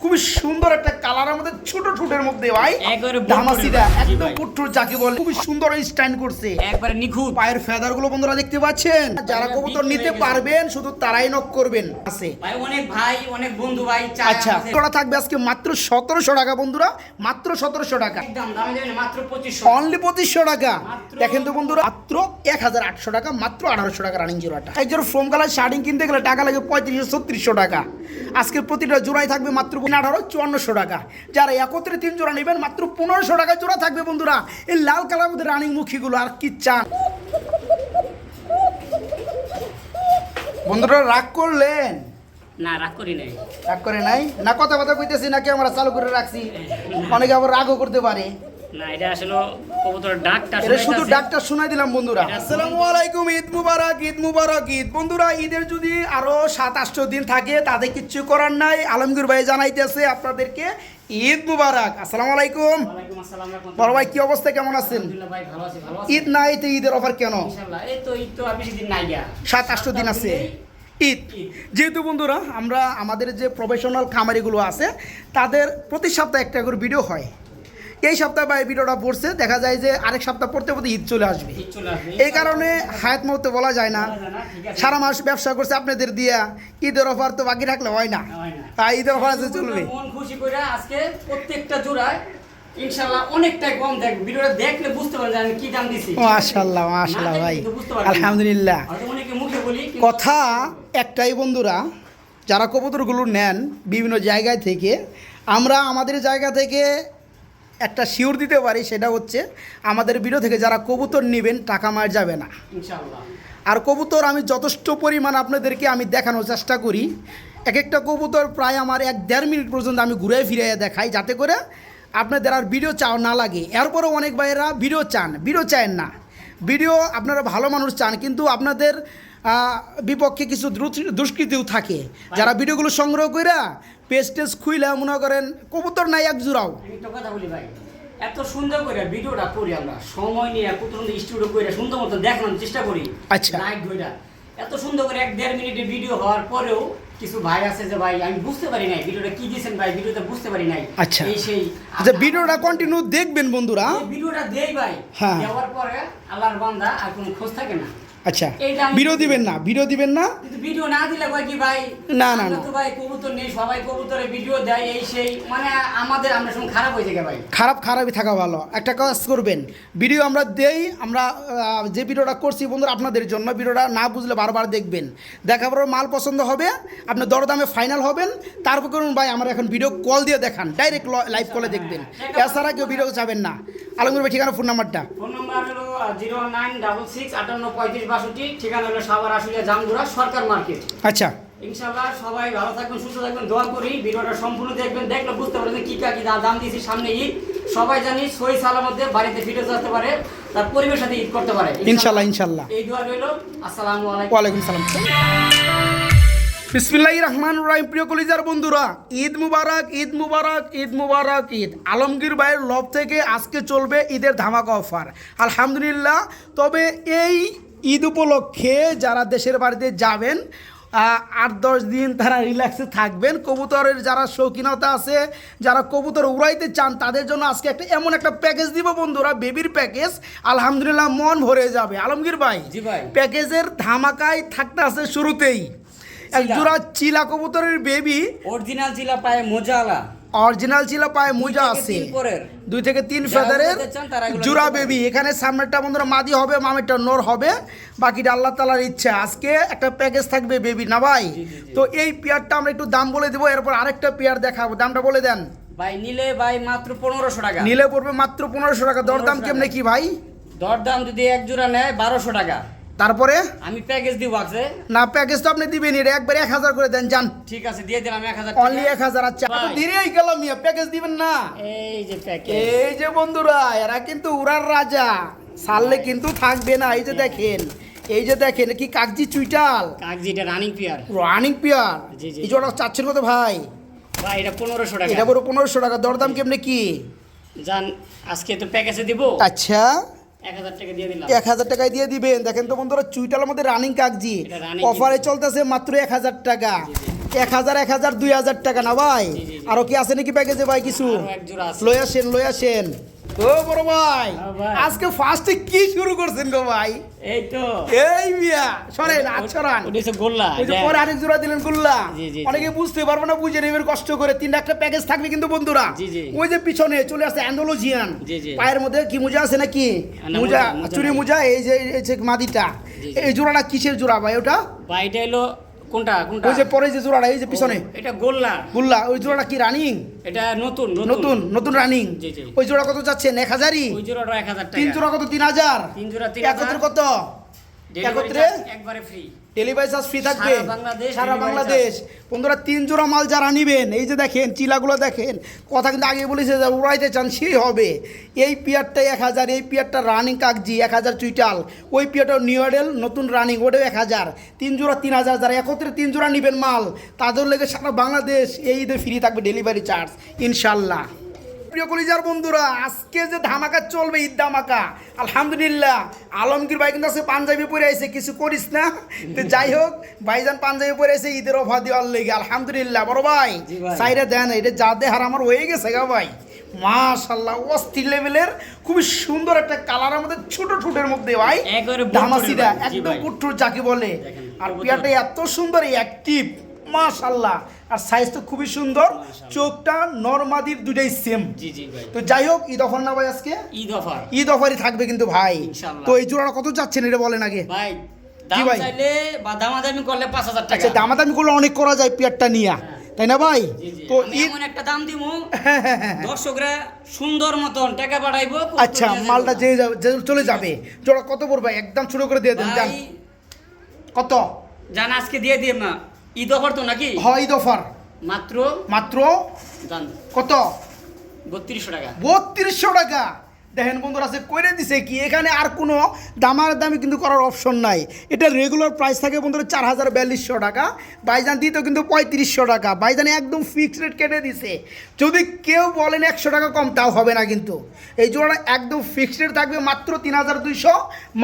খুবই সুন্দর একটা কালারের মধ্যে ছোট ঠোঁটের মধ্যে ভাই দামাসিদা একদম পুট্টুর যাকে বলে খুবই সুন্দর স্টাইল করছে একবারে নিখুঁত। পায়ের ফেদার গুলো বন্ধুরা দেখতে পাচ্ছেন, যারা কবুতর নিতে পারবেন শুধু তারাই নক করবেন। আছে ভাই অনেক বন্ধু ভাই আচ্ছা, ওটা থাকবে আজকে মাত্র 1700 টাকা বন্ধুরা, মাত্র 1700 টাকা, একদম দামে দেবেন মাত্র 2500 অনলি 2500 টাকা। দেখেন তো বন্ধুরা, মাত্র 1800 টাকা, মাত্র 1800 টাকা রানিং জোড়াটা। এক জোড়া ফোম কালার শার্টিং কিনতে গেলে টাকা লাগে 3500-3600 টাকা। আজকের প্রতিটা জোড়াই থাকবে মাত্র 1800-5400 টাকা। যারা একত্রে 3 জোড়া নেবেন মাত্র 1500 টাকা জোড়া থাকবে বন্ধুরা। এই লাল কালার মধ্যে রানিং মুখীগুলো আর কি চান বন্ধুরা? রাগ করলেন না? রাগ করি নাই। রাগ করে নাই না? কথা কইতেছি নাকি আমরা চালু করে রাখছি? অনেকে আবার রাগও করতে পারে না, এটা আসলে কবুতর ডাকটা এটা শুধু ডাকটা শোনাই দিলাম বন্ধুরা। আসসালামু আলাইকুম, ঈদ মুবারক, ঈদ মুবারক। ঈদ বন্ধুরা, ঈদের যদি আরো 7-8 দিন থাকে তাদের কিচ্ছু করার নাই। আলমগীর ভাই জানাইতেছে আপনাদেরকে ঈদ মুবারক। আসসালামু আলাইকুম। ওয়ালাইকুম আসসালাম। বড় ভাই কি অবস্থা, কেমন আছেন? আলহামদুলিল্লাহ ভাই, ভালো আছি। ভালো আছি ঈদ নাই তো ঈদের অফার কেন? ইনশাআল্লাহ। এই তো ঈদ তো আর বেশি দিন নাই গা, 7-8 দিন আছে ঈদ। যেহেতু বন্ধুরা আমরা আমাদের যে প্রফেশনাল খামারিগুলো আছে তাদের প্রতি সপ্তাহে একটা করে ভিডিও হয়। এই সপ্তাহে ভাই ভিডিওটা পড়ছে, দেখা যায় যে আরেক সপ্তাহ পড়তে পড়তে ঈদ চলে আসবে। এই কারণে হায়াত মুহূর্তে বলা যায় না। সারা মাস ব্যবসা করছে আপনাদের দিয়া, ঈদের অফার তো বাকি রাখলে হয় না। তাই ঈদের অফার আছে, চলবে। মন খুশি করে আজকে প্রত্যেকটা জোড়ায় ইনশাআল্লাহ অনেকটাই কম দেখবেন। ভিডিওটা দেখলে বুঝতে পারবেন আমি কি দাম দিছি। মাশাআল্লাহ মাশাআল্লাহ ভাই, আলহামদুলিল্লাহ। অনেকে মুখে বলি, কথা একটাই বন্ধুরা, যারা কবুতরগুলো নেন বিভিন্ন জায়গায় থেকে, আমরা আমাদের জায়গা থেকে একটা শিওর দিতে পারি, সেটা হচ্ছে আমাদের ভিডিও থেকে যারা কবুতর নেবেন টাকা মার যাবে না ইনশাআল্লাহ। আর কবুতর আমি যথেষ্ট পরিমাণ আপনাদেরকে আমি দেখানোর চেষ্টা করি। এক একটা কবুতর প্রায় আমার 1-1.5 মিনিট পর্যন্ত আমি ঘুরে ফিরে দেখাই, যাতে করে আপনাদের আর ভিডিও চাও না লাগে। এরপরেও অনেক ভাইয়েরা ভিডিও চান, ভিডিও চান না। ভিডিও আপনারা ভালো মানুষ চান, কিন্তু আপনাদের বিপক্ষে কিছু দুষ্কৃতিও থাকে, যারা ভিডিওগুলো সংগ্রহ করে পেজ টেজ খুইলে মনে করেন কবুতর নাই এক জোড়াও। আমি একটা কথা বলি ভাই, এত সুন্দর করে ভিডিওটা করি আমরা, সময় নিয়ে কবুতর স্টুডিও করে সুন্দর মতো দেখানোর চেষ্টা করি। আচ্ছা, লাইট ধইরা এত সুন্দর করে 1-1.5 মিনিটের ভিডিও হওয়ার পরেও কিছু ভাই আছে যে ভাই আমি বুঝতে পারি নাই ভিডিওটা কি দিয়েছেন, ভাই ভিডিওটা বুঝতে পারি নাই। আচ্ছা, এই সেই আচ্ছা, ভিডিওটা কন্টিনিউ দেখবেন বন্ধুরা। ভিডিওটা দেই ভাই, হ্যাঁ, দেওয়ার পরে আল্লাহর বান্দা আর কোনো খোঁজ থাকে না। আচ্ছা, ভিডিও দিবেন না, ভিডিও দিবেন না, কিন্তু ভিডিও না দিলে কয় কি ভাই, না না তো ভাই কবুতর নেই, সবাই কবুতরে ভিডিও দেয়, এই সেই মানে আমাদের আমরা শুন খারাপ হয়ে যায় ভাই। খারাপই থাকা ভালো। একটা কাজ করবেন, ভিডিও আমরা দেই, আমরা যে ভিডিওটা করছি বন্ধুরা আপনাদের জন্য, ভিডিওটা না বুঝলে বারবার দেখবেন, দেখার পর মাল পছন্দ হবে, আপনি দরদামে ফাইনাল হবেন, তারপর করুন ভাই আমার এখন ভিডিও কল দিয়ে দেখান, ডাইরেক্ট লাইভ কলে দেখবেন, এছাড়া কেউ ভিডিও চাবেন না। আলমগীর ভাই ঠিকানা, ফোন নাম্বারটা? ফোন নাম্বার হলো 0966586562, ঠিকানা হলো সাভার আশুলিয়া জামগুড়া সরকার মার্কেট। আচ্ছা, ইনশাআল্লাহ সবাই ভালো থাকবেন, সুস্থ থাকবেন, দোয়া করি। ভিডিওটা সম্পূর্ণ দেখবেন, দেখলে বুঝতে পারবেন কি দাম দিয়েছি। সামনে ঈদ, সবাই জানি সহি সালামতে বাড়িতে ফিরে যেতে পারে, তার পরিবেশের সাথে ঈদ করতে পারে ইনশাআল্লাহ ইনশাআল্লাহ। এই দোয়া রইল। আসসালামু আলাইকুম। ওয়ালাইকুম সালাম। বিসমিল্লাহির রহমানির রহিম। প্রিয় কলিজার বন্ধুরা, ঈদ মুবারক, ঈদ মুবারক, ঈদ মুবারক, ঈদ। আলমগীর ভাইয়ের লব থেকে আজকে চলবে ঈদের ধামাকা অফার, আলহামদুলিল্লাহ। তবে এই ঈদ উপলক্ষে যারা দেশের বাড়িতে যাবেন 8-10 দিন তারা রিল্যাক্সে থাকবেন, কবুতরের যারা শৌখিনতা আছে, যারা কবুতর উড়াইতে চান, তাদের জন্য আজকে এমন একটা প্যাকেজ দিব বন্ধুরা, বেবির প্যাকেজ, আলহামদুলিল্লাহ মন ভরে যাবে। আলমগীর ভাই, জি ভাই, প্যাকেজের ধামাকায় থাকতে আছে শুরুতেই এক জোড়া চিলা কবুতরের বেবি, অরিজিনাল চিলা পায়ে মোজালা, অরিজিনাল চিলা পায়ে মোজা আছে, 2 থেকে 3 ফেদারের জোড়া বেবি। এখানে সামনেরটা বন্ধুরা মাদি হবে, মামেরটা নর হবে, বাকিটা আল্লাহ তাআলার ইচ্ছা। আজকে একটা প্যাকেজ থাকবে বেবি না ভাই? তো এই পেয়ারটা আমরা একটু দাম বলে দেবো, এরপর আরেকটা পেয়ার দেখাবো, দামটা বলে দেন ভাই। নিলে ভাই মাত্র 1500 টাকা, নিলে পড়বে মাত্র 1500 টাকা। দরদাম কেমনে কি ভাই? দরদাম যদি এক জোড়া নেয় 1200 টাকা। তারপরে আমি প্যাকেজ দিব আছে না, প্যাকেজ তো আপনি দিবেন, এটা একবার 1000 করে দেন জান। ঠিক আছে, দিয়ে দিলাম 1000 অনলি 1000। আচ্ছা, দেরিই গেল মিয়া, প্যাকেজ দিবেন না? এই যে প্যাকেজ, এই যে বন্ধুরা, এরা কিন্তু উড়ার রাজা, সারলে কিন্তু থাকবে না। এই যে দেখেন, এই যে দেখেন, কি কাগজি চুইটাল, কাগজিটা রানিং পিয়ার, রানিং পিয়ার। এই জোড়া চাচ্ছেন কত ভাই? ভাই এটা 1500 টাকা। এটা পুরো 1500 টাকা। দরদাম কেমনে কি জান? আজকে তো প্যাকেজে দিব। আচ্ছা, 1000 টাকা দিয়ে দিলাম। 1000 টাকায় দিয়ে দিবেন। দেখেন তো বন্ধুরা, চুইটালের মধ্যে রানিং কাগজি, অফারে চলতেছে মাত্র 1000 টাকা। 1000 1000 2000 টাকা না ভাই? জি, জি, জি। আরো কি আছে নাকি প্যাকেজে ভাই কিছু? আরো এক জোড়া আছে। লই আসেন ও বড় ভাই, হ্যাঁ ভাই। আজকে ফার্স্টে কি শুরু করছেন গো ভাই? এই তো এই মিয়া সরেন আছরান, ওটা হচ্ছে গোল্লা। এই যে পরে আরেক জোড়া দিলেন গুল্লা। জি, জি, জি। অনেকে বুঝতে পারবে না, বুঝে নেবেন কষ্ট করে। তিনটা একটা প্যাকেজ থাকবে কিন্তু বন্ধুরা। জি, জি। ওই যে পিছনে চলে আসছে অ্যান্ডোলজিয়ান, জি, জি। পায়ের মধ্যে কি মোজা আছে নাকি? না, মোজা, মোজা চুরি নাই। মোজা। এই যে মাদিটা, জি, জি। এই জোড়াটা কিসের জোড়া ভাই ওটা? বা এটা হলো কোনটা কোনটা? ওই যে পরে যে জোড়াটা, এই যে পিছনে এটা গোল্লা। গুল্লা, ওই জোড়াটা কি রানিং? এটা নতুন নতুন নতুন রানিং। জি, জি। ওই জোড়া কত যাচ্ছেন? 1000ই? ওই জোড়াটা 1000 টাকা। তিন জোড়া কত? 3000। তিন জোড়া 3000। একত্রে কত? Delivery একত্রে charge একবারে ফ্রি। ডেলিভারি চার্জ ফ্রি থাকবে সারা বাংলাদেশ সারা delivery বাংলাদেশ। বন্ধুরা 3 জোড়া মাল যারা নিবেন, এই যে দেখেন চিলাগুলো দেখেন, কথা কিন্তু আগে বলেছে যে উড়াইতে চান সেই হবে। এই পিয়ারটা 1000, এই পিয়ারটা রানিং কাগজি 1000 চুইটাল, ওই পিয়ারটা নিউ মডেল নতুন রানিং ওটাও 1000। 3 জোড়া 3000। যারা একত্রে 3 জোড়া নিবেন মাল, তাদের লেগে সারা বাংলাদেশ এই ঈদে ফ্রি থাকবে ডেলিভারি চার্জ ইনশাল্লাহ। প্রিয় কলিজার বন্ধুরা, আজকে যে ধামাকা চলবে, ঈদ ধামাকা, আলহামদুলিল্লাহ আলমগীর ভাই কিন্তু আছে পাঞ্জাবি পরে আইছে, কিছু করিস না। তো যাই হোক, ভাইজান পাঞ্জাবি পরে আইছে ঈদের অফার দেওয়ার লেগে, আলহামদুলিল্লাহ। বড় ভাই জি ভাই। সাইরে দেন, এটা যা দেহার আমার হয়ে গেছে গা ভাই, মাশাআল্লাহ অস্থির লেভেলের, খুবই সুন্দর একটা কালারের মধ্যে, ছোট ছোটের মধ্যে ভাই একবারে ধামাসিরা, বুট্টুর ভাই। জি একদম ভাই। পুট্টুর যাকে বলে। দেখেন, আর কবুতর। পিয়াটা এত সুন্দর অ্যাক্টিভ, মাশাআল্লাহ। আর সাইজ তো খুবই সুন্দর, মাশাআল্লাহ। চোখটা নরমাদির দুটাই সেম। জি জি ভাই। তো যাই হোক, ঈদ অফার না ভাই আজকে? ঈদ অফার ঈদ অফারই থাকবে কিন্তু ভাই। ইনশাআল্লাহ। তো এই জোড়াটা কত যাচ্ছেন এটা বলেন আগে। ভাই। জি দাম ভাই। চাইলে বা দামাদামি করলে 5000 টাকা। আচ্ছা, দামাদামি করলে অনেক করা যায় পিয়ারটা নিয়া, তাই না ভাই? জি, জি। তো আমি ঈদ, এমন একটা দাম দিমু, হ্যাঁ হ্যাঁ হ্যাঁ, দর্শকরা সুন্দর মতন টাকা পাঠাইবো। আচ্ছা মালটা যে চলে যাবে। জোড়া কত পড়বে একদম ছোট করে দিয়ে দেন, জান ভাই কত? জান আজকে দিয়ে দিই না, ঈদ অফার তো নাকি? হয় ঈদ অফার মাত্র মাত্র জান কত? 3200 টাকা। 3200 টাকা। দেখেন বন্ধুরা, আছে করে দিছে কি, এখানে আর কোনো দামি কিন্তু করার অপশন নাই। এটা রেগুলার প্রাইস থাকে বন্ধুরা 4042 টাকা, বাইজান দিতেও কিন্তু 3500 টাকা। বাইজান একদম ফিক্সড রেট কেটে দিছে। যদি কেউ বলেন 100 টাকা কম, তাও হবে না কিন্তু। এই জোড়াটা একদম ফিক্সড রেট থাকবে মাত্র 3200,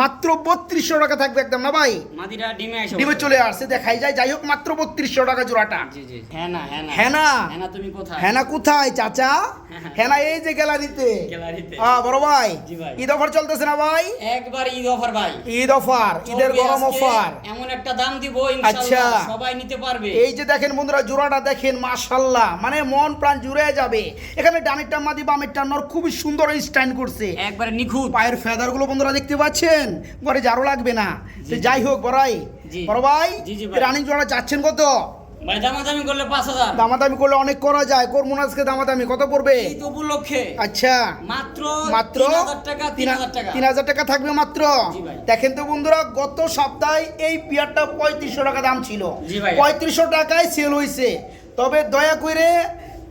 মাত্র 3200 টাকা থাকবে একদম, না ভাই? মাদিরা ডিমে আসে। ডিমে চলে আসছে, দেখাই যায়। যাই হোক, মাত্র 3200 টাকা জোড়াটা। জি জি। হ্যাঁ না হ্যাঁ না। হ্যাঁ না? হ্যাঁ না, তুমি কোথায়? হ্যাঁ না কোথায় চাচা? হ্যাঁ না এই যে গ্যালারিতে। গ্যালারিতে। বড় ভাই, জি ভাই। ঈদ অফার চলতেছে না ভাই? একবার ঈদ অফার ভাই। ঈদ অফার, ঈদের চলবে গরম আজকে, অফার। এমন একটা দাম দিব আচ্ছা। ইনশাআল্লাহ সবাই নিতে পারবে। এই যে দেখেন বন্ধুরা, জোড়াটা দেখেন, মাশাআল্লাহ, মানে মন প্রাণ জুড়ে যাবে। এখানে ডানেরটা মাদি, বামেরটা নর, খুবই সুন্দর স্টাইল করছে। একবারে নিখুঁত। পায়ের ফেদার গুলো বন্ধুরা দেখতে পাচ্ছেন, পরে জারো লাগবে না। তো যাই হোক বড়াই, জি। বড় ভাই, জি, জি ভাই। রানিং জোড়া যাচ্ছেন কত? ভাই দামাদামি করলে 5000। দামাদামি করলে অনেক করা যায়, করবো না আজকে দামাদামি, কত পড়বে? ঈদ উপলক্ষে আচ্ছা মাত্র মাত্র 3000 টাকা, 3000 টাকা। 3000 টাকা থাকবে মাত্র। জি ভাই। দেখেন তো বন্ধুরা, গত সপ্তাহে এই পিয়ারটা 3500 টাকা দাম ছিল, জি ভাই। 3500 টাকায় সেল হয়েছে। তবে দয়া করে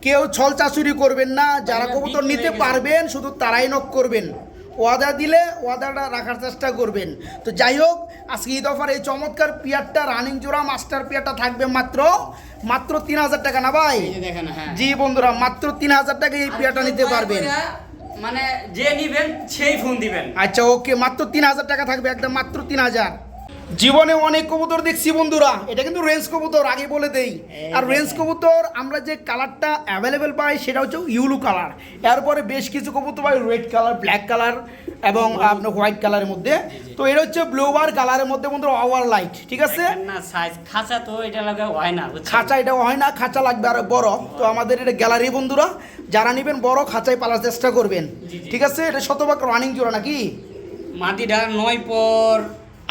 কেউ ছল চাচুরি করবেন না, যারা এটা কবুতর বিক্রি নিতে হয়ে গেছে। পারবেন শুধু তারাই নক করবেন, ওয়াদা দিলে ওয়াদাটা রাখার চেষ্টা করবেন। তো যাই হোক, আজকে ঈদ অফার এই চমৎকার পিয়ারটা, রানিং জোড়া মাস্টার পিয়ারটা থাকবে মাত্র 3000 টাকা, না ভাই? এই যে দেখেন, হ্যাঁ। জি বন্ধুরা, মাত্র 3000 টাকা এই পিয়ারটা আর নিতে কেউ পারবেন। দয়া করে, মানে যে নিবেন সেই ফোন দিবেন। আচ্ছা ওকে, মাত্র 3000 টাকা থাকবে একদম, মাত্র 3000। জীবনে অনেক কবুতর দেখছি বন্ধুরা, এটা কিন্তু রেঞ্জ কবুতর, আগে বলে দেই। আর রেঞ্জ কবুতর আমরা যে কালারটা অ্যাভেলেবেল পাই সেটা হচ্ছে ইউলু কালার। এরপরে বেশ কিছু কবুতর পাই রেড কালার, ব্ল্যাক কালার এবং আপনার হোয়াইট কালারের মধ্যে। তো এটা হচ্ছে ব্লুবার কালারের মধ্যে বন্ধুরা, ওভার লাইট, ঠিক আছে? দেখেন না সাইজ, খাঁচা তো এটা লাগা হয় না, বুঝছেন? খাঁচা এটা হয় না, খাঁচা লাগবে আর বড়। তো আমাদের এটা গ্যালারি বন্ধুরা, যারা নেবেন বড় খাঁচায় পালার চেষ্টা করবেন, জি, জি। ঠিক আছে? এটা শতভাগ রানিং জোড়া নাকি? মাদিটা 9 পর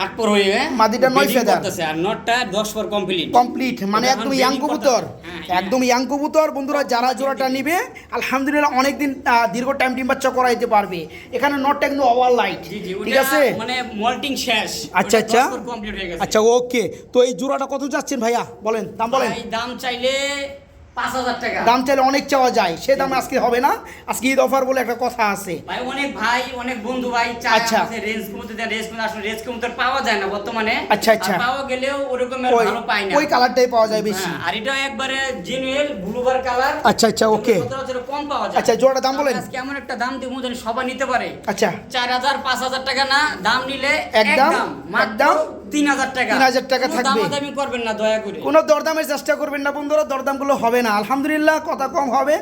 8 পর হয়ে মাদিটা 9 বেডিং ফেদার। করতেছে, আর নটটা 10 পর কমপ্লিট। কমপ্লিট, মানে এখন একদম বেডিং ইয়াং কবুতর, করতেছে। হ্যাঁ, একদম ইয়াং কবুতর বন্ধুরা। যারা জোড়াটা নিবে আলহামদুলিল্লাহ অনেকদিন দীর্ঘ টাইম ডিম বাচ্চা করাইতে পারবে। এখানে নটটা কিন্তু ওভার লাইট, জি জি, ঠিক ওটা আছে? মানে মল্টিং শেষ। আচ্ছা, ওটা আচ্ছা। 10 পর কমপ্লিট হয়ে গেছে। আচ্ছা ওকে, তো এই জোড়াটা কত যাচ্ছেন ভাইয়া, বলেন দাম বলেন। ভাই দাম চাইলে 5000 টাকা। দাম চাইলে অনেক চাওয়া যায়, সে দাম আজকে হবে না। আজকে ঈদ অফার বলে একটা কথা আছে। ভাই অনেক বন্ধু ভাই চায় আচ্ছা। আমাদের রেঞ্জ কমতে দেন, রেঞ্জ কমতে, আসলে রেঞ্জ কমতে পাওয়া যায় না বর্তমানে। আচ্ছা, আচ্ছা। আর পাওয়া গেলেও ওরকমের ওই ভালো পাই না। ওই কালারটাই পাওয়া যায় বেশি। হ্যাঁ, আর এটা একবারে জেনুইন ব্লুবার কালার। আচ্ছা, আচ্ছা, ওকে। সচরাচর কম পাওয়া যায়। আচ্ছা, জোড়াটার দাম বলেন। আজকে এমন একটা দাম দিব যেন সবাই নিতে পারে। আচ্ছা 4000 5000 টাকা না, দাম নিলে একদম, মাত্র একদম 3000 টাকা। 3000 টাকা কোনো থাকবে। দামাদামি করবেন না দয়া করে। কোনো দরদামের চেষ্টা করবেন না বন্ধুরা, দরদামগুলো হবে না। আলহামদুলিল্লাহ কথা কম হবে,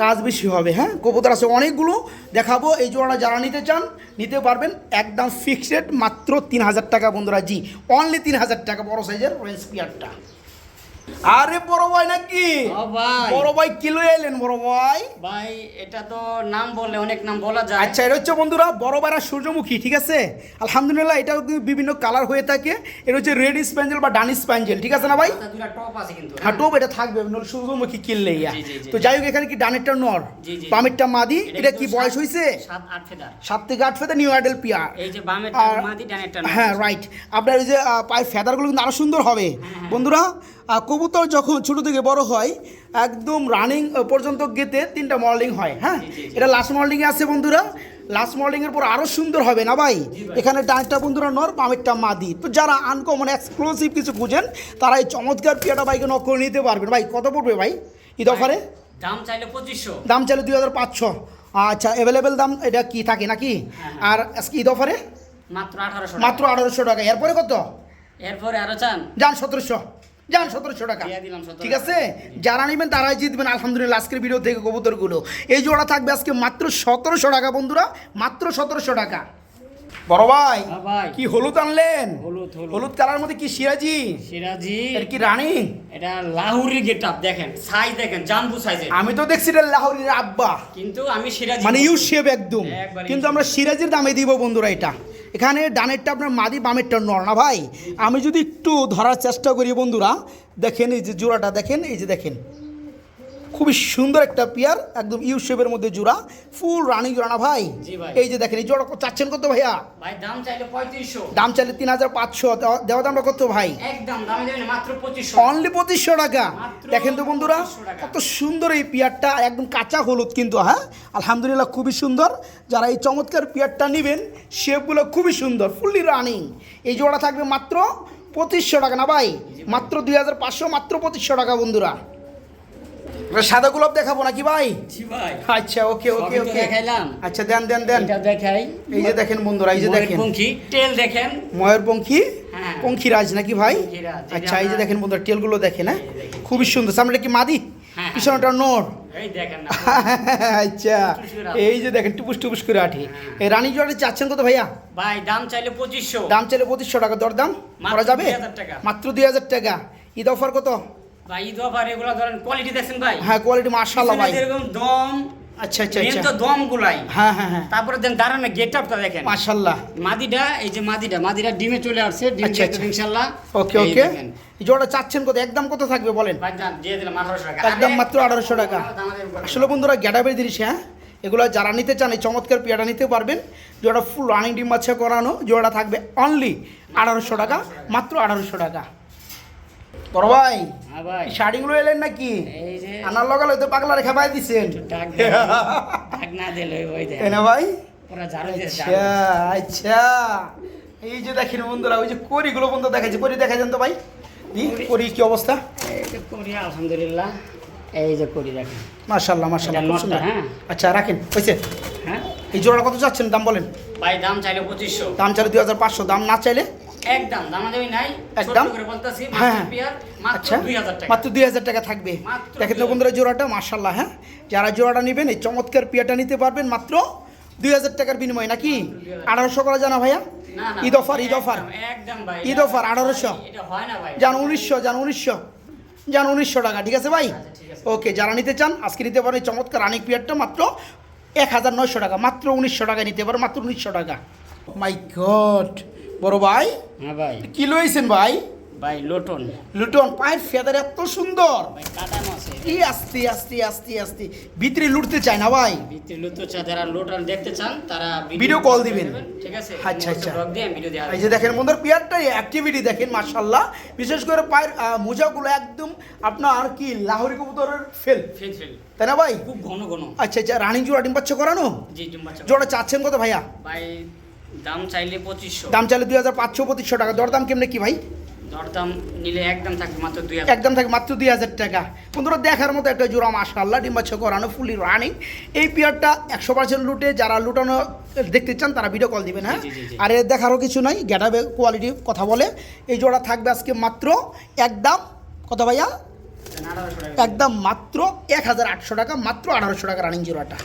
কাজ বেশি হবে। হ্যাঁ, কবুতর আছে অনেকগুলো, দেখাবো। এই জোড়াটা যারা নিতে চান নিতে পারবেন, একদম ফিক্সড মাত্র 3000 টাকা বন্ধুরা। জি, অনলি 3000 টাকা বড় সাইজের রেঞ্জ পিয়ারটা। আরে বড় ভাই নাকি? ও ভাই, বড় ভাই কি লয়ে এলেন বড় ভাই? ভাই এটা তো নাম বললে অনেক নাম বলা যায়। আচ্ছা, এটা হচ্ছে বন্ধুরা বড় বাইরা সূর্যমুখী, ঠিক আছে? আলহামদুলিল্লাহ, এটা বিভিন্ন কালার হয়ে থাকে। এটা হচ্ছে রেড স্প্যাঞ্জেল বা ডানি স্প্যাঞ্জেল, ঠিক আছে না ভাই? মাথা দুটো টপ আছে কিন্তু। হ্যাঁ, টোপ এটা থাকবে, নইলে সূর্যমুখী কিনলে ইয়া। জি, জি, জি। তো যাই হোক, এখানে কি ডানেরটা নর, জি, জি। বামেরটা মাদি। এটা কি কিন্তু বয়স হয়েছে? 7-8 ফেদার। 7 থেকে 8 ফেদা নিউ আইডেল পিয়ার। এই যে বামেরটা আর- মাদি, ডানেরটা হ্যাঁ, রাইট। আপনার এই যে পায়ের ফেদারগুলো কিন্তু আরও সুন্দর হবে বন্ধুরা। কবুতর যখন ছোট থেকে বড় হয় একদম রানিং পর্যন্ত গেতে 3টা মল্ডিং হয়। হ্যাঁ, এটা লাস্ট মল্ডিংয়ে আছে বন্ধুরা। লাস্ট মল্ডিংয়ের পর আরও সুন্দর হবে না ভাই? এখানে ডানটা বন্ধুরা নর, বামেরটা মাদি। তো যারা আনকমন এক্সক্লুসিভ কিছু খুঁজেন তারা এই চমৎকার পিয়াটা বাইকে নক করে নিতে পারবেন। ভাই কত পড়বে ভাই ঈদ অফারে? দাম চাইলে 2500। দাম চাইলে 2500। আচ্ছা, অ্যাভেলেবেল দাম এটা কি থাকে নাকি? আর আজকে ঈদ অফারে মাত্র 1800 টাকা। মাত্র 1800 টাকা। এরপরে কত? এরপরে আরো চান? যান 1700, যান 1700 টাকা। দিয়ে দিলাম 1700 ঠিক আছে, যারা নেবেন তারাই জিতবেন আলহামদুলিল্লাহ। আজকের ভিডিও থেকে কবুতরগুলো এই জোড়া থাকবে আজকে মাত্র 1700 টাকা বন্ধুরা, মাত্র 1700 টাকা। বড় ভাই হ্যাঁ ভাই। কি হলুদ আনলেন? হলুদ। হলুদ কালার মধ্যে কি সিরাজি? সিরাজি। এর কি রানী? এটা লাহুরি গেটআপ দেখেন, সাইজ দেখেন, জাম্বু সাইজের। আমি তো দেখছি এটা লাহোরের আব্বা, কিন্তু আমি সিরাজি মানে ইউ শেপ একদম। একবারে কিন্তু আমরা সিরাজের দামে দিব বন্ধুরা। এটা এখানে ডানেরটা আপনার মাদি, বামেরটা নর না ভাই? আমি যদি একটু ধরার চেষ্টা করি বন্ধুরা, দেখেন এই যে জোড়াটা দেখেন, এই যে দেখেন খুবই সুন্দর একটা পেয়ার, একদম ইউ শেপের মধ্যে জোড়া, ফুল রানিং জোড়া না ভাই? জি ভাই। এই যে দেখেন এই জোড়া চাচ্ছেন কত ভাইয়া? ভাই দাম চাইলে 3500। দাম চাইলে 3500, দেওয়া দামটা কত ভাই? একদম দামে দেবেন মাত্র 2500। অনলি 2500 টাকা। মাত্র দেখেন তো বন্ধুরা 2500 টাকা। কত সুন্দর এই পেয়ারটা, একদম কাঁচা হলুদ কিন্তু। হ্যাঁ, আলহামদুলিল্লাহ খুবই সুন্দর। যারা এই চমৎকার পেয়ারটা নেবেন, শেপগুলো খুবই সুন্দর, ফুললি রানিং। এই জোড়া থাকবে মাত্র 2500 টাকা না ভাই? মাত্র 2500, মাত্র 2500 টাকা বন্ধুরা। সাদা গোলাপ দেখাবো নাকি ভাই? জি ভাই। আচ্ছা, ওকে ওকে সবই তো ওকে। দেখাইলাম। আচ্ছা, দেন দেন দেন। এটা দেখাই। এই যে দেখেন বন্ধুরা, এই যে দেখেন ময়ূরপঙ্খী টেল দেখেন। ময়ূরপঙ্খী, হ্যাঁ। পঙ্খিরাজ নাকি ভাই? পঙ্খিরাজ, যেটা আচ্ছা, এই যে আমরা- দেখেন বন্ধুরা টেলগুলো দেখেন। হ্যাঁ, এই দেখেন। খুবই সুন্দর। সামনে কি মাদি, হ্যাঁ, পিছনটা নর। এই দেখেন না। আচ্ছা, এই যে দেখেন টুপুস টুপুস করে আঠি। এই রানী জোড়াটা চাচ্ছেন কত ভাইয়া? ভাই দাম চাইলে 2500। দাম চাইলে 2500 টাকা, দরদাম মাত্র করা যাবে? 2000 টাকা। মাত্র 2000 টাকা। ঈদ অফার কত? ভাই ঈদ অফার এগুলো ধরেন কোয়ালিটি দেখছেন ভাই? হ্যাঁ, কোয়ালিটি মাশাআল্লাহ ভাই। পিছনে যেরকম দম, আচ্ছা আচ্ছা মেন আচ্ছা। তো দম গুলাই। হ্যাঁ হ্যাঁ হ্যাঁ, তারপরে দেন দাঁড়ানো গেটআপটা দেখেন। মাশাআল্লাহ। মাদিটা, এই যে মাদিটা ডিমে চলে আসছে, ডিম আচ্ছা, দেখবেন আচ্ছা। ইনশাআল্লাহ। ওকে এই ওকে। দেখেন। এই জোড়াটা চাচ্ছেন কত? একদম কত থাকবে বলেন? ভাই দাম দিয়ে দিলাম 1800 টাকা। একদম মাত্র 1800 টাকা। আসলে বন্ধুরা গ্যাডাবের জিনিস। হ্যাঁ, এগুলো যারা নিতে চান এই চমৎকার পেয়াটা নিতে পারবেন। জোড়া ফুল রানিং ডিম বাচ্চা করানো, জোড়াটা থাকবে অনলি 1800 টাকা, মাত্র 1800 টাকা। বড় ভাই হ্যাঁ ভাই। শাড়িগুলো এলেন নাকি? এই যে আনার লগালে তো পাগলা রেখা পাই দিচ্ছেন। ডাক না দিলে ওই দেখ। তাই না ভাই? ওরা ঝাড়ু দিয়ে আচ্ছা আচ্ছা, এই যে দেখেন বন্ধুরা, ওই যে করিগুলো বন্ধু দেখাচ্ছে, করি দেখা যান তো ভাই। জি, করি কি অবস্থা? এই যে করি আলহামদুলিল্লাহ। এই যে করি দেখেন। মাশাআল্লাহ মাশাআল্লাহ, এটা খুব নটটা, সুন্দর। হ্যাঁ। আচ্ছা, রাখেন হয়েছে। হ্যাঁ এই জোড়া কত চাচ্ছেন দাম বলেন? ভাই দাম চাইলে 2500। দাম চাইলে 2500, দাম না চাইলে একদম দামাদামি নাই। একদম? ছোট করে বলতাছি হ্যাঁ, মাত্র পেয়ার মাত্র আচ্ছা 2000 টাকা। মাত্র 2000 টাকা থাকবে। মাত্র দেখেন তো 2000 বন্ধুরা জোড়াটা মাশাআল্লাহ। হ্যাঁ, যারা জোড়াটা নেবেন এই চমৎকার পিয়াটা নিতে পারবেন মাত্র 2000 টাকার বিনিময়ে নাকি? 1800 করা জানা ভাইয়া? না না ঈদ অফার, ঈদ অফার, একদম ভাই। ঈদ অফার 1800। এটা হয় না ভাই। যান 1900, যান 1900, যান 1900 টাকা। ঠিক আছে ভাই? ঠিক আছে। ওকে, যারা নিতে চান আজকে নিতে পারেন এই চমৎকার রানিক পিয়ারটা মাত্র 1900 টাকা, মাত্র 1900 টাকা নিতে পারেন, মাত্র 1900 টাকা। মাই গড, বড় ভাই হ্যাঁ ভাই। কি লইছেন ভাই? ভাই লোটন। লুটন, পায়ের ফেদার এত সুন্দর। ভাই কাটানো আছে। এই আস্তে আস্তে আস্তে আস্তে ভিতরে লুটতে চায় না ভাই। ভিতরে লুতো চা যারা লোটন দেখতে চান তারা ভিডিও কল দিবেন। ঠিক আছে? আচ্ছা, আচ্ছা। ব্লগ দিয়ে ভিডিও দেওয়া এই যে দেখেন বন্ধুর পিয়ারটা অ্যাক্টিভিটি দেখেন মাশাআল্লাহ। বিশেষ করে পায়ের মোজাগুলো একদম আপনার কি লাহোরি কবুতরের ফেল, ফেল ফেল তাই না ভাই? খুব ঘন ঘন। আচ্ছা আচ্ছা, রানিং জোড়া ডিম বাচ্চা করানো। জি জুম্বাচ্চা। জোড়া চাচ্ছেন কত ভাইয়া? ভাই দাম চাইলে 2500। দাম চাইলে 2500, 2500 টাকা। দরদাম কেমনে কি ভাই? দরদাম নিলে একদম থাকবে মাত্র 2000 একদম থাকে মাত্র 2000 টাকা। বন্ধুরা দেখার মতো একটা জোড়া মাশাআল্লাহ, ডিম্বাচ্ছ করানো ফুলি রানিং। এই পেয়ারটা 100% লুটে, যারা লুটানো দেখতে চান তারা ভিডিও কল দিবেন। হ্যাঁ, জি, জি, জি। আর এর দেখারও কিছু নাই, গ্যাটাবে কোয়ালিটি কথা বলে। এই জোড়া থাকবে আজকে মাত্র একদম কত ভাইয়া? 1800 টাকা। একদম মাত্র 1800 টাকা, মাত্র 1800 টাকা রানিং জোড়াটা।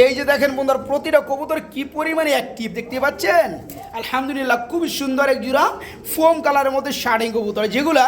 এই যে দেখেন বন্ধুরা প্রতিটা কবুতর কি পরিমাণে অ্যাক্টিভ দেখতে পাচ্ছেন। আলহামদুলিল্লাহ খুবই সুন্দর এক জোড়া ফোম কালারের মধ্যে শার্টিং কবুতর, যেগুলা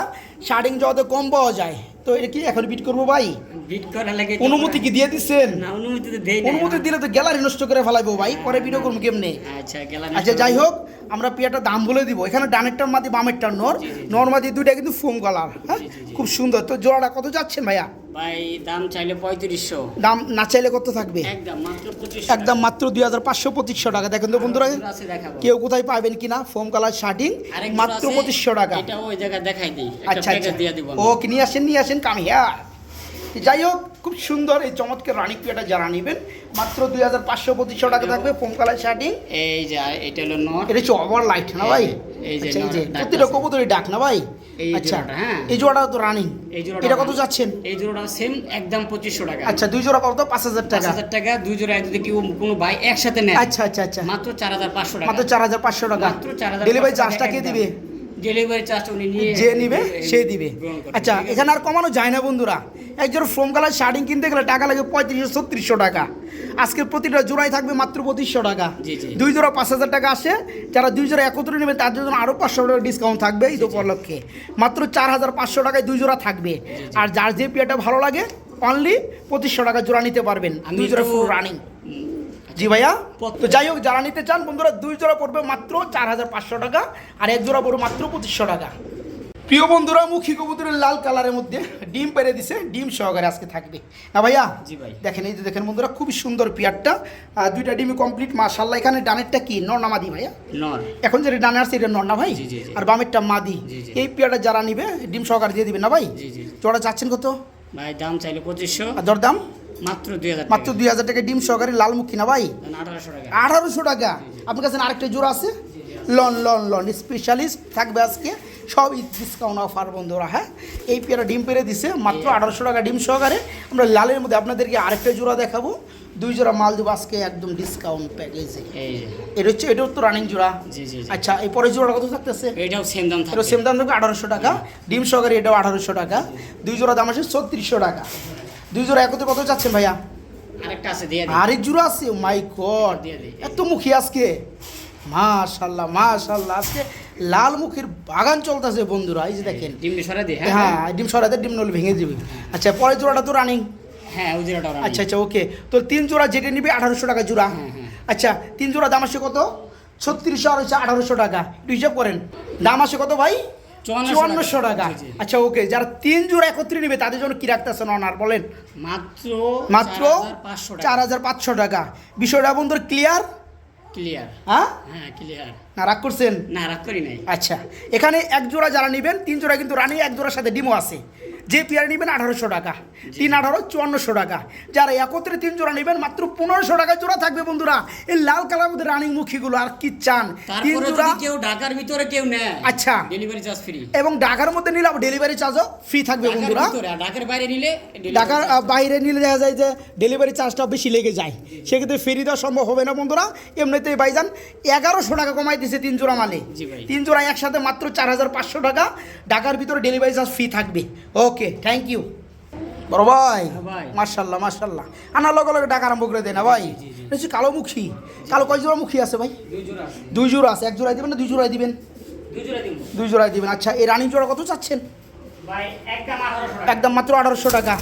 শার্টিং যত কম পাওয়া যায়। তো এটা কি এখন বিট করবো ভাই? বিট করা লাগে অনুমতি কি দিয়ে দিচ্ছেন? না, অনুমতি তো দেই না। অনুমতি দিলে তো গ্যালারি নষ্ট করে ফেলাইবো ভাই, পরে ভিডিও করবো কেমনে? আচ্ছা গেলাম। আচ্ছা যাই হোক, আমরা পেয়ারটা দাম বলে দিব। এখানে ডানেরটার মাদি বামেরটার নর, নর মাদি দুইটা কিন্তু ফোম কালার। হ্যাঁ, খুব সুন্দর। তো জোড়াটা কত যাচ্ছেন ভাইয়া? ভাই দাম চাইলে 3500, দাম না চাইলে কত থাকবে? একদম মাত্র 2500। একদম মাত্র 2500-2500 টাকা। দেখেন তো বন্ধুরা, আছে দেখাবো। কেউ কোথায় পাবেন কিনা ফোম কালার শার্টিং আরেক মাত্র জোড়া আছে, 2500 টাকা। এটা ওই জায়গায় দেখাই দেই, একটা আচ্ছা প্যাকেজ দিয়ে দিব আমি। ওকে, নিয়ে আসেন কাম হিয়ার। যাই হোক, খুব সুন্দর এই চমৎকার রানী পিয়াটা যারা নেবেন মাত্র 2500-2500 টাকা থাকবে ফোম কালার শার্টিং। এই যে এটা হলো নট, এটা হচ্ছে ওভার লাইট না ভাই? এই যে আচ্ছা, এই যে নর ডাক প্রতিটা আছে। কবুতরই ডাক না ভাই? এই আচ্ছা, জোড়াটা, হ্যাঁ। এই জোড়াটা তো রানিং। এই জোড়াটা এটা কত যাচ্ছেন? এই জোড়াটা সেম একদম 2500 টাকা। আচ্ছা, দুই জোড়া কত? 5000 টাকা। 5000 টাকা। দুই জোড়া যদি কেউ কোনো ভাই একসাথে নেয়, আচ্ছা আচ্ছা আচ্ছা, মাত্র 4500 টাকা। মাত্র 4500 টাকা। মাত্র 4500 ডেলিভারি টাকা চার্জটা কে একদম। দিবে? ডেলিভারি চার্জটা উনি নিয়ে যে নিবে সে দিবে। গ্রহণ করবে, আচ্ছা, ঠিক আছে? এখানে আর কমানো যায় না বন্ধুরা। একজোড়া ফোম কালার শার্টিং কিনতে গেলে টাকা লাগে 3500-3600 টাকা। আজকে প্রতিটা জোড়াই থাকবে মাত্র 2500 টাকা। জি, জি। দুই জোড়া 5000 টাকা আসে। যারা দুই জোড়া একত্রে নেবে তাদের জন্য আরও 500 টাকা ডিসকাউন্ট থাকবে এই উপলক্ষে। মাত্র 4500 টাকায় দুই জোড়া থাকবে। আর যার যে পেয়ারটা ভালো লাগে অনলি 2500 টাকা জোড়া নিতে পারবেন। দুই জোড়া ফুল রানিং। জি ভাইয়া। তো যাই হোক, যারা নিতে চান বন্ধুরা, দুই জোড়া পড়বে মাত্র 4500 টাকা, আর এক জোড়া পড়বে মাত্র 2500 টাকা। প্রিয় বন্ধুরা, মুখী কবুতরের লাল কালারের মধ্যে ডিম পেরে দিছে, ডিম সহকারে আজকে থাকবে না ভাইয়া? জি ভাই। দেখেন, এই যে দেখেন বন্ধুরা, খুবই সুন্দর পেয়ারটা। দুইটা ডিমই কমপ্লিট মাশাআল্লাহ। এখানে ডানেরটা কি নর না মাদি ভাইয়া? নর। এখন যেটা ডানে আসছে এটা নর না ভাই? জি, জি, জি। আর বামেরটা মাদি। জি, জি। এই পেয়ারটা যারা নিবে ডিম সহকারে দিয়ে দিবেন না ভাই? জি, জি। জোড়া চাচ্ছেন কত? ভাই দাম চাইলে 2500, আর দরদাম? মাত্র 2000 টাকা। মাত্র 2000 টাকা ডিম সহকারে লালমুখী না ভাই? 1800 টাকা। 1800 টাকা। আপনার কাছে আরেকটা জোড়া আছে লন স্পেশালিস্ট থাকবে আজকে, সব ডিসকাউন্ট অফার বন্ধুরা। হ্যাঁ, এই পেয়ারা ডিম পেরে দিছে মাত্র 1800 টাকা ডিম সহকারে। আমরা লালের মধ্যে আপনাদেরকে আরেকটা জোড়া দেখাবো, দুই জোড়া মাল দেবো আজকে একদম ডিসকাউন্ট প্যাকেজে। এই যে এটাও তো রানিং জোড়া। জি, জি, জি। আচ্ছা, এই পরের জোড়া কত থাকতেছে? এটাও সেম দাম এটা থাকবে। সেম দাম থাকবে 1800 টাকা ডিম সহকারে, এটাও 1800 টাকা। দুই জোড়া দাম আসে 3600 টাকা। দুই জোড়া একত্রে কত যাচ্ছেন ভাইয়া? আরেকটা আছে দিয়ে দিই। আরেক জোড়া আছে? মাই গড, দিয়ে দিই। এত মুখী আজকে। মাশাআল্লাহ মাশাআল্লাহ, আজকে লাল মুখের বাগান চলতেছে বন্ধুরা। এই যে দেখেন, ডিম সরা দিই। হ্যাঁ ডিম সরাতে ডিম নল ভেঙে দিবে। আচ্ছা, পরের জোড়াটা তো রানিং। হ্যাঁ, ওই জোড়াটা রানিং। আচ্ছা আচ্ছা, ওকে। তো তিন জোড়া যেটা নিবে 1800 টাকা জোড়া। হ্যাঁ, হ্যাঁ। আচ্ছা, তিন জোড়া দাম আসে কত? 3600 আর হচ্ছে 1800 টাকা। একটু হিসাব করেন, দাম আসে কত ভাই? 5400 টাকা। জি, জি। আচ্ছা, ওকে। যারা তিন জোড়া একত্রে নিবে তাদের জন্য কি রাখতেছেন অনার বলেন? মাত্র মাত্র 4500 টাকা। 4500 টাকা। বিষয়টা বন্ধুর ক্লিয়ার? ক্লিয়ার। হ্যাঁ, হ্যাঁ, ক্লিয়ার। না রাগ করছেন? না, রাগ করি নাই। আচ্ছা, এখানে এক জোড়া যারা নেবেন, তিন জোড়া কিন্তু রানি, এক জোড়ার সাথে ডিমও আছে। যে পেয়ার নেবেন 1800 টাকা, 3-18 5400 টাকা। যারা একত্রে তিন জোড়া নেবেন মাত্র 1500 টাকা জোড়া থাকবে বন্ধুরা। এই লাল কালার মধ্যে রানিং মুখীগুলো আর কি চান? তিন তারপরে জোড়া। যদি কেউ ঢাকার ভিতরে কেউ নেয়, আচ্ছা, ডেলিভারি চার্জ ফ্রি। এবং ঢাকার মধ্যে নিলে ডেলিভারি চার্জও ফ্রি থাকবে ঢাকার বন্ধুরা। ভিতরে, আর ঢাকার বাইরে নিলে ঢাকার বাইরে নিলে দেখা যায় যে ডেলিভারি চার্জটা বেশি লেগে যায়, সেক্ষেত্রে ফেরি দেওয়া সম্ভব হবে না বন্ধুরা। এমনিতেই ভাইজান 1100 টাকা কমাই দিয়েছে তিন জোড়া মালে। জি ভাই। তিন জোড়া একসাথে মাত্র 4500 টাকা। ঢাকার ভিতরে ডেলিভারি চার্জ ফ্রি থাকবে। ওকে, থ্যাংক ইউ বড় ভাই। হ্যাঁ ভাই। মার্শাল্লাহ মার্শাল্লাহ, আনার লগে লগে ডাকা আরম্ভ করে দেয় না ভাই। এটা হচ্ছে কালো মুখী। কালো কয় জোড়া মুখী আছে ভাই? দুই জোড়া আছে। দুই জোড়া আছে। এক জোড়ায় দিবেন না দুই জোড়ায় দিবেন? দুই জোড়া দিব দুই জোড়ায় দিবেন। আচ্ছা, এই রানিং জোড়া কত চাচ্ছেন? ভাই, একদম 1800 টাকা। একদম মাত্র 1800 টাকা।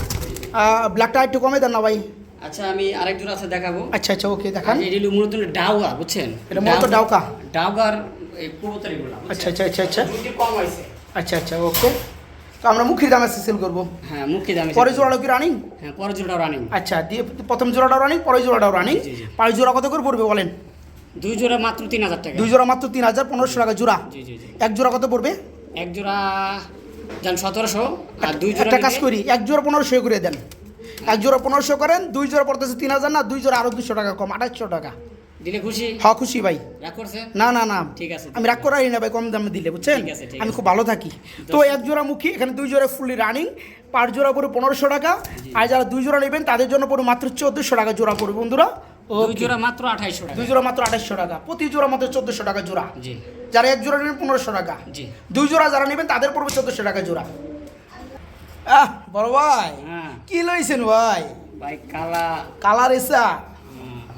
ব্ল্যাকটা একটু কমে দেন না ভাই? আচ্ছা, আমি আরেক জোড়া আছে দেখাবো। আচ্ছা আচ্ছা, ওকে দেখান। আর এটি হলো মূলত ডাউগা, বুঝছেন? এটা মূলত ডাউকা। ডাউগার এই কবুতরিগুলো। আচ্ছা আচ্ছা আচ্ছা আচ্ছা দুটি কম হয়েছে। আচ্ছা আচ্ছা, ওকে। তো আমরা মুখের দামে সেল করবো। হ্যাঁ, মুখে দামে। পরের জোড়াটা কি রানিং? হ্যাঁ, পরের জোড়াটাও রানিং। আচ্ছা, দিয়ে প্রথম জোড়াটাও রানিং, পরের জোড়াটাও রানিং। জি, জি। পাঁচ জোড়া কত করে পড়বে বলেন? দুই জোড়া মাত্র 3000 টাকা। দুই জোড়া মাত্র 3500 টাকা জোড়া। জি, জি, জি। এক জোড়া কত পড়বে? এক জোড়া যান 1700, আর দুই জোড়া একটা কাজ নিলে- করি, এক জোড়া 1500 করে দেন। এক জোড়া 1500 করেন, দুই জোড়া পড়তেছে 3000 না, দুই জোড়া আরো 200 টাকা কম, 2800 টাকা। দিলে খুশি? হ্যাঁ খুশি ভাই। রাগ করছেন? না না না, ঠিক আছে, আমি রাগ করাই না ভাই, কম দামে দিলে বুঝছেন, ঠিক আছে, ঠিক আমি আছে। খুব ভালো থাকি। তো এক জোড়া মুখী, এখানে 2 জোড়া ফুললি রানিং, পার জোড়া পড়বে 1500 টাকা। আর যারা 2 জোড়া নেবেন তাদের জন্য পড়বে মাত্র 1400 টাকা জোড়া পড়বে বন্ধুরা। দুই জোড়া মাত্র 2800 টাকা। 2 জোড়া মাত্র 2800 টাকা, প্রতি জোড়া মাত্র 1400 টাকা জোড়া। জি যারা এক জোড়া নেবেন 1500 টাকা, জি। 2 জোড়া যারা নেবেন তাদের পড়বে 1400 টাকা জোড়া। বড় ভাই হ্যাঁ কি লইছেন ভাই? ভাই কালা কালার এসা,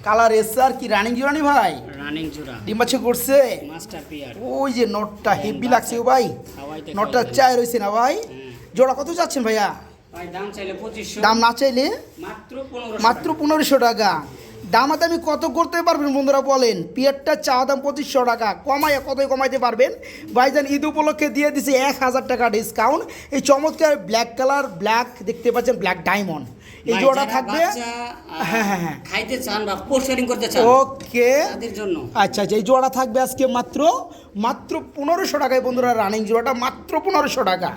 কালার এসার কি রানিং জোড়া নি ভাই? রানিং জোড়া ডিম্বাচ্ছে করছে। মাস্টার পিয়ার। ওই যে নটটা হেভি লাগছে ও ভাই, হাওয়াইতে নটটা খাওয়া চাই রয়েছে না ভাই? হুম। জোড়া কত যাচ্ছেন ভাইয়া? ভাই দাম চাইলে 2500, দাম না চাইলে মাত্র 1500 মাত্র 1500 টাকা। দামাতে আমি কত করতে পারবেন বন্ধুরা বলেন? পিয়ারটা চাওয়া দাম 2500 টাকা, কমাইয়া কতই কমাইতে পারবেন ভাইজান? ঈদ উপলক্ষে দিয়ে দিছি 1000 টাকা ডিসকাউন্ট। এই চমৎকার ব্ল্যাক কালার, ব্ল্যাক দেখতে পাচ্ছেন, ব্ল্যাক ডায়মন্ড, এই ভাই, জোড়া যারা থাকবে। বাচ্চা, হ্যাঁ হ্যাঁ হ্যাঁ, খাইতে চান বা পোস্টারিং করতে চান ওকে। তাদের জন্য। আচ্ছা আচ্ছা, এই জোড়া থাকবে আজকে মাত্র 1500 টাকায় বন্ধুরা, রানিং জোড়াটা মাত্র 1500 টাকা।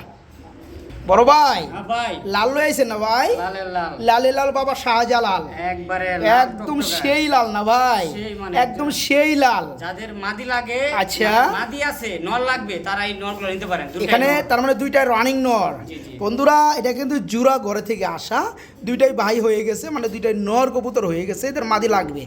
বড় ভাই হ্যাঁ ভাই, লাল লয়েছেন না ভাই? লালের লাল, লালে লাল বাবা শাহজালাল, একবারে একদম সেই লাল না ভাই, সেই মানে একদম সেই লাল। যাদের মাদি লাগে, আচ্ছা। মানে মাদি আছে, নর লাগবে, তারা এই নরগুলো নিতে পারেন। দুটোই এখানে নর। তার মানে 2টা রানিং নর জি, জি। বন্ধুরা, এটা কিন্তু জুরা ঘরে থেকে আসা, 2টাই ভাই হয়ে গেছে, মানে 2টাই নর কবুতর হয়ে গেছে, এদের মাদি লাগবে।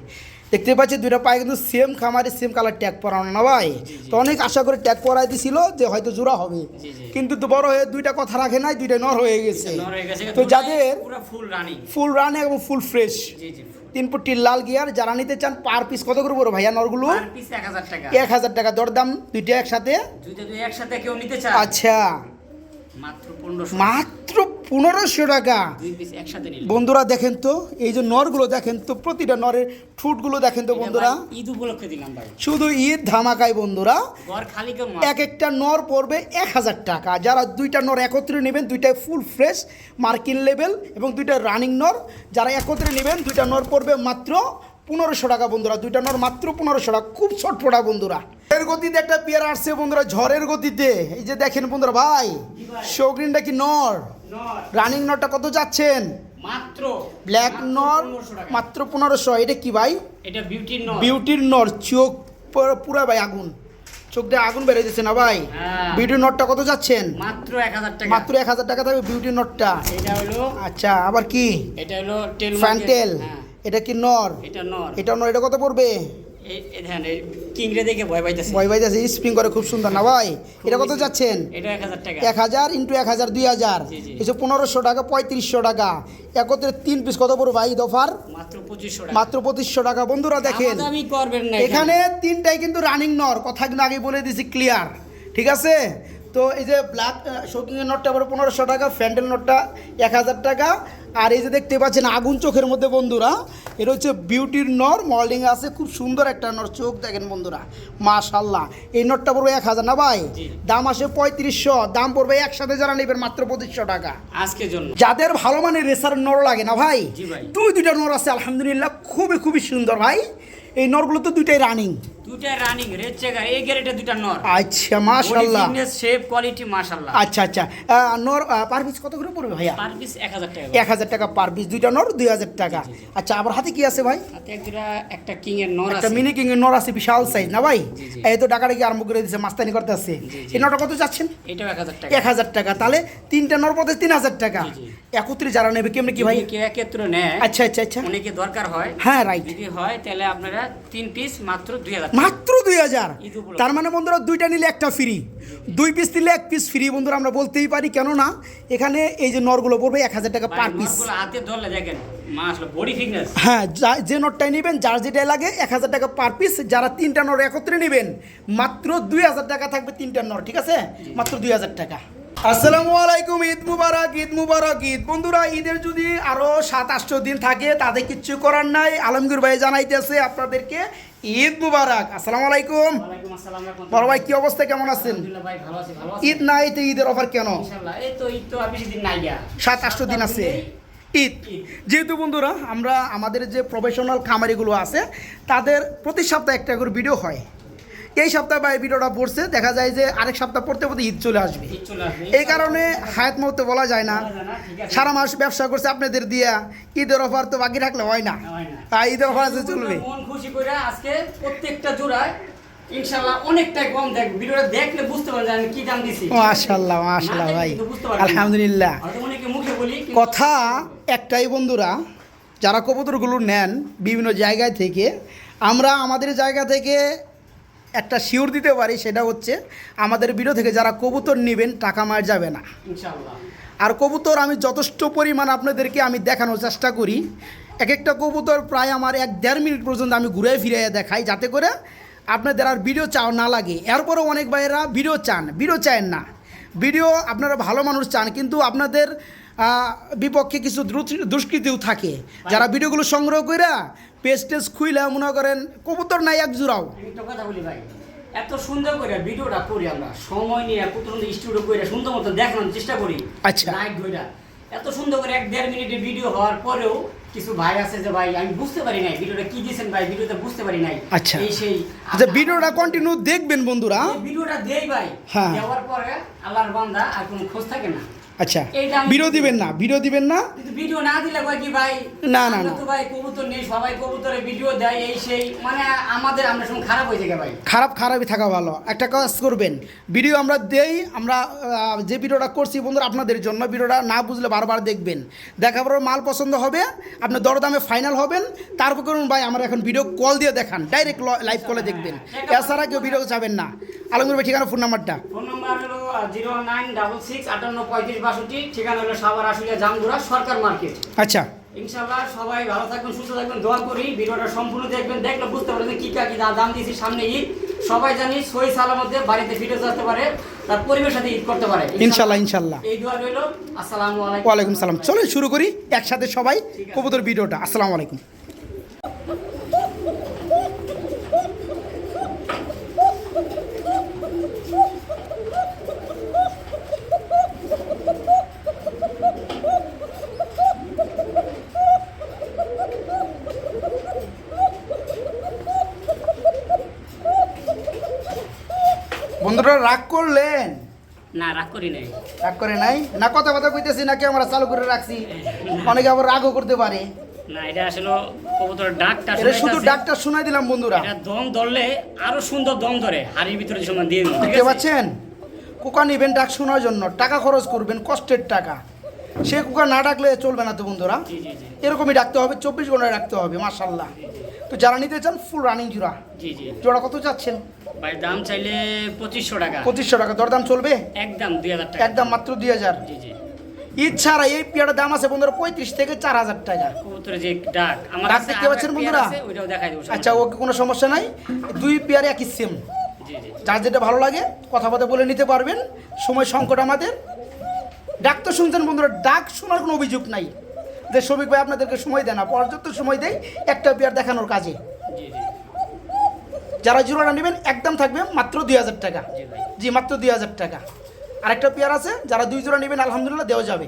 দেখতে পাচ্ছি 2টা পায়ে কিন্তু সেম খামারে সেম কালার ট্যাগ পরানো না ভাই? তো অনেক আশা করে ট্যাগ পরাই দিছিল যে হয়তো জোড়া হবে, জি, জি। কিন্তু তো বড় হয়ে 2টা কথা রাখে নাই, 2টাই নর হয়ে গেছে। নর হয়ে গেছে, তো দুটোই যাদের পুরো ফুল রানিং। ফুল রান এবং ফুল ফ্রেশ, জি জি। 3 ফুটির লাল গিয়ার যারা নিতে চান, পার পিস কত করে পড়বে ভাইয়া নরগুলো? পার পিস 1000 টাকা। 1000 টাকা দরদাম, 2টা একসাথে। দুই একসাথে কেউ নিতে চায়, আচ্ছা, মাত্র 1500, মাত্র 1500 টাকা। দুই পিস একসাথে নিলে। বন্ধুরা দেখেন তো, এই যে নরগুলো দেখেন তো, প্রতিটা নরের ঠুটগুলো দেখেন তো এটা বন্ধুরা, ভাই ঈদ উপলক্ষে দিলাম ভাই, শুধু ঈদ ধামাকায় বন্ধুরা। ঘর খালি কেউ এক একটা নর পড়বে 1000 টাকা। যারা 2টা নর একত্রে নেবেন, 2টাই ফুল ফ্রেশ মার্কিন লেভেল এবং 2টা রানিং নর, যারা একত্রে নেবেন 2টা নর পড়বে মাত্র 1500 টাকা বন্ধুরা। 2টা নর মাত্র 1500 টাকা, খুব ছটফটা বন্ধুরা। ঝড়ের গতিতে একটা পেয়ার আসছে বন্ধুরা, ঝড়ের গতিতে। এই যে দেখেন বন্ধুরা ভাই, শৌগ্রিনটা কি নর? নর রানিং নরটা কত যাচ্ছেন? মাত্র ব্ল্যাক মাত্র নর 1500 টাকা। মাত্র 1500। এটা কি ভাই? এটা বিউটির নর। বিউটির নর, চোখ পুরা ভাই আগুন, চোখ দিয়ে আগুন বেড়ে যাচ্ছে না ভাই? হ্যাঁ। বিউটির নটটা কত যাচ্ছেন? মাত্র 1000 টাকা। মাত্র 1000 টাকা থাকবে বিউটির নটটা। এটা হলো, আচ্ছা, আবার কি? এটা হলো টেল ফ্যান্টেল, হ্যাঁ, এটা কি নর? এটা নর। এটা নর, এটা কত পড়বে? এই ধ্যান, এই কিংরে দেখে ভয় পাইতেছে। ভয় ভাই যাচ্ছে, স্প্রিং করে খুব সুন্দর না ভাই? এটা কত যাচ্ছেন? এটা 1000 টাকা। 1000 ইন্টু 1000 2000, জি, জি। এসে 1500 টাকা, 3500 টাকা। একত্রে 3 পিস কত পড়বে ভাই দফার? মাত্র 2500 টাকা। মাত্র 2500 টাকা বন্ধুরা দেখেন। দামাদামি করবেন না এখানে 3টাই কিন্তু রানিং নর, কথা কিন্তু আগে বলে দিছি ক্লিয়ার, ঠিক আছে? তো এই যে ব্ল্যাক শৌকিংয়ের নটটা পড়ে 1500 টাকা, ফ্যান্ডেল নটটা 1000 টাকা। আর এই যে দেখতে পাচ্ছেন আগুন চোখের মধ্যে বন্ধুরা, এটা হচ্ছে বিউটির নর, মল্ডিং আছে, খুব সুন্দর একটা নর, চোখ দেখেন বন্ধুরা, মাশাল্লাহ। এই নটটা পড়বে 1000 না ভাই? জি। দাম আসে 3500, দাম পড়বে একসাথে যারা নেবেন মাত্র 2500 টাকা। আজকের জন্য যাদের ভালো মানের রেসার নর লাগে না ভাই, জি ভাই। 2টা নর আছে আলহামদুলিল্লাহ, খুবই খুবই সুন্দর ভাই। এই নরগুলো তো 2টাই রানিং। দুইটা রানিং রেড চেকার, এই গ্রেডে দুইটা নর। আচ্ছা মাশাআল্লাহ, ফিটনেস শেপ কোয়ালিটি মাশাআল্লাহ। আচ্ছা আচ্ছা। নর পার পিস কত করে পড়বে ভাইয়া? পার পিস 1000 টাকা। 1000 টাকা পার পিস, 2টা নর 2000 টাকা। আচ্ছা, আবার হাতে কি আছে ভাই? হাতে একটা কিং এর নর একটা আছে। মিনি কিং এর নর আছে, বিশাল সাইজ না ভাই? জি, জি। এই তো ডাকাডাকি আরম্ভ করে দিয়েছে, মাস্তানি করতে আছে। জি, জি। এই নরটা কত যাচ্ছেন? এটাও 1000 টাকা। 1000 টাকা। তাহলে 3টা নর পড়তে 3000 টাকা। জি, জি। একত্রে যারা নেবে কেমনে কি ভাই? যদি কেউ একত্রে নেয়, আচ্ছা আচ্ছা আচ্ছা, অনেকে দরকার হয়, হ্যাঁ রাইট, যদি হয় তাহলে আপনারা 3 পিস মাত্র 2000 টাকা। মাত্র 2000। ঈদ উপলক্ষে। তার মানে বন্ধুরা 2টা নিলে একটা ফ্রি, 2 পিস নিলে 1 পিস ফ্রি বন্ধুরা, আমরা বলতেই পারি। কেননা এখানে এই যে নরগুলো পড়বে 1000 টাকা ভাই, পার পিস। নরগুলো হাতে ধরলে দেখেন মাশাআল্লাহ বডি ফিটনেস। হ্যাঁ, যে নোটটাই নেবেন, যার যেটাই লাগে 1000 টাকা পার পিস। যারা 3টা নর একত্রে নেবেন মাত্র 2000 টাকা থাকবে 3টা নর, ঠিক আছে? মাত্র 2000 টাকা। আসসালামু আলাইকুম, ঈদ মুবারক, ঈদ মুবারক, ঈদ। বন্ধুরা ঈদের যদি আরও 7-8 দিন থাকে তাদের কিচ্ছু করার নাই, আলমগীর ভাই জানাইতেছে আপনাদেরকে ঈদ মুবারক। আসসালামু আলাইকুম। ওয়ালাইকুম আসসালাম। বড় ভাই কি অবস্থা, কেমন আছেন? আলহামদুলিল্লাহ ভাই, ভালো আছি, ভালো আছি। ঈদ নাই তো ঈদের অফার কেন? ইনশাআল্লাহ এই তো ঈদ তো আর বেশি দিন নাই গিয়া, 7-8 দিন আছে ঈদ। যেহেতু বন্ধুরা আমরা আমাদের যে প্রফেশনাল খামারিগুলো আছে তাদের প্রতি সপ্তাহে একটা করে ভিডিও হয়। এই সপ্তাহে ভাই ভিডিওটা পড়ছে, দেখা যায় যে আরেক সপ্তাহ পড়তে পড়তে ঈদ চলে আসবে। ঈদ চলে আসবে। এই কারণে হায়াত মুহূর্তে বলা যায় না, বলা যায় না, ঠিক আছে। সারা মাস ব্যবসা করছে আপনাদের দিয়া, ঈদের অফার তো বাকি রাখলে হয় না। হয় না। ঈদের অফার আছে চলবে। মন খুশি করে আজকে প্রত্যেকটা জোড়ায় ইনশাআল্লাহ অনেকটাই কম দেখবে, ভিডিওটা দেখলে বুঝতে পারবেন আমি কি দাম দিছি। মাশাআল্লাহ মাশাআল্লাহ ভাই, আলহামদুলিল্লাহ। হয়তো অনেকে মুখে বলি কিন্তু কথা একটাই বন্ধুরা, যারা কবুতরগুলো নেন বিভিন্ন জায়গায় থেকে, আমরা আমাদের জায়গা থেকে একটা শিওর দিতে পারি, সেটা হচ্ছে আমাদের ভিডিও থেকে যারা কবুতর নেবেন টাকা মার যাবে না। ইনশাআল্লাহ আর কবুতর আমি যথেষ্ট পরিমাণ আপনাদেরকে আমি দেখানোর চেষ্টা করি। এক একটা কবুতর প্রায় আমার 1-1.5 মিনিট পর্যন্ত আমি ঘুরে ফিরে দেখাই, যাতে করে আপনাদের আর ভিডিও চাও না লাগে। এরপরও অনেক ভাইয়েরা ভিডিও চান, ভিডিও চান না, ভিডিও আপনারা ভালো মানুষ চান, কিন্তু আপনাদের বিপক্ষে কিছু দুষ্কৃতিও থাকে, যারা ভিডিওগুলো সংগ্রহ করে পেজ টেজ খুইলে মনে করেন কবুতর নাই এক জোড়াও। আমি একটা কথা বলি ভাই, এত সুন্দর করে ভিডিওটা করি আমরা, সময় নিয়ে প্রথম স্টুডিও করে সুন্দর মতো দেখানোর চেষ্টা করি। আচ্ছা। লাইট ধইরা এত সুন্দর করে 1-1.5 মিনিটের ভিডিও হওয়ার পরেও কিছু ভাই আছে যে ভাই আমি বুঝতে পারি নাই ভিডিওটা কি দিয়েছেন ভাই, ভিডিওতে বুঝতে পারি নাই। আচ্ছা। এই সেই আচ্ছা, ভিডিওটা কন্টিনিউ দেখবেন বন্ধুরা। এই ভিডিওটা দেই ভাই, হ্যাঁ। দেওয়ার পরে আল্লাহর বান্দা আর কোনো খোঁজ থাকে না। আচ্ছা, এইটা আমি- ভিডিও দিবেন না, ভিডিও দিবেন না। কিন্তু ভিডিও না দিলে কয় কি ভাই, না, না, আমরা না। তো ভাই কবুতর নেই, সবাই কবুতরে ভিডিও দেয় এই সেই, মানে আমাদের আমরা সঙ্গে খারাপ হয়ে যায় ভাই। খারাপই থাকা ভালো। একটা কাজ করবেন, ভিডিও আমরা দেই, আমরা যে ভিডিওটা করছি বন্ধুরা আপনাদের জন্য, ভিডিওটা না বুঝলে বারবার দেখবেন, দেখার পর মাল পছন্দ হবে, আপনি দরদামে ফাইনাল হবেন, তারপর করুন ভাই আমার এখন ভিডিও কল দিয়ে দেখান, ডাইরেক্ট লাইভ কলে দেখবেন, এছাড়া কেউ ভিডিও যাবেন না। আলমগীর ভাই ঠিকানা, ফোন নাম্বারটা। ফোন নাম্বার হলো 0966585862, ঠিকানা হলো সাভার আশুলিয়া জামদুরা সরকার মার্কেট। আচ্ছা, ইনশাআল্লাহ সবাই ভালো থাকবেন, সুস্থ থাকবেন, দোয়া করি। ভিডিওটা সম্পূর্ণ দেখবেন, দেখলে বুঝতে পারবেন কি কি দাম দিয়েছি। সামনে ঈদ, সবাই জানি সহি সালামতে বাড়িতে ফিরে যেতে পারে, তার পরিবেশের সাথে ঈদ করতে পারে ইনশাল্লাহ ইনশাল্লাহ। এই দোয়া রইল। আসসালামু আলাইকুম। ওয়ালাইকুম সালাম। চলুন শুরু করি একসাথে সবাই কবুতর ভিডিওটা। আসসালামু আলাইকুম। বন্ধুরা রাগ করলেন? না, রাগ করি নাই। রাগ করে নাই না, কথা কইতেছি নাকি আমরা চালু করে রাখছি, অনেকে আবার রাগও করতে পারে। না, এটা আসলে কবুতরের ডাকটা এটা শুধু ডাকটা শোনাই দিলাম বন্ধুরা। এটা দম ধরলে আরো সুন্দর দম ধরে, হাড়ির ভিতরে যে সময় দিয়ে দিন, ঠিক দেখতে আছে? পাচ্ছেন, কুকা নিবেন ডাক শোনার জন্য, টাকা খরচ করবেন, কষ্টের টাকা, সে কুকা না ডাকলে চলবে না তো বন্ধুরা। জি জি জি এরকমই ডাকতে হবে, 24 ঘন্টায় ডাকতে হবে। মাশাআল্লাহ। তো যারা নিতে চান ফুল রানিং জোড়া, জি জি জোড়া কত চাচ্ছেন? ভাই দাম চাইলে 2500 টাকা, 2500 টাকা। দরদাম চলবে? একদম 2000 টাকা, একদম মাত্র 2000। জি জি। ঈদ ছাড়া এই পেয়ারটার দাম আছে বন্ধুরা 35 থেকে 4000 টাকা। কবুতরের যে ডাক আমার ডাক কাছে দেখতে আরো পাচ্ছেন এক বন্ধুরা? পেয়ার আছে, ওইটাও দেখাই দেবো। আচ্ছা, ওকে, কোনো সমস্যা নাই, দুই পেয়ারে একই সেম, জি জি যার যেটা ভালো লাগে কথা বলে নিতে পারবেন। সময় সংকট আমাদের। ডাক তো শুনছেন বন্ধুরা, ডাক শোনার কোনো অভিযোগ নাই যে শফিক ভাই আপনাদেরকে সময় দেয় না, পর্যাপ্ত সময় দেয় একটা পেয়ার দেখানোর কাজে। জি জি যারা জোড়াটা নেবেন একদম থাকবে মাত্র 2000 টাকা। জি ভাই। জি, মাত্র 2000 টাকা। আরেকটা পেয়ার আছে, যারা 2 জোড়া নেবেন আলহামদুলিল্লাহ দেওয়া যাবে।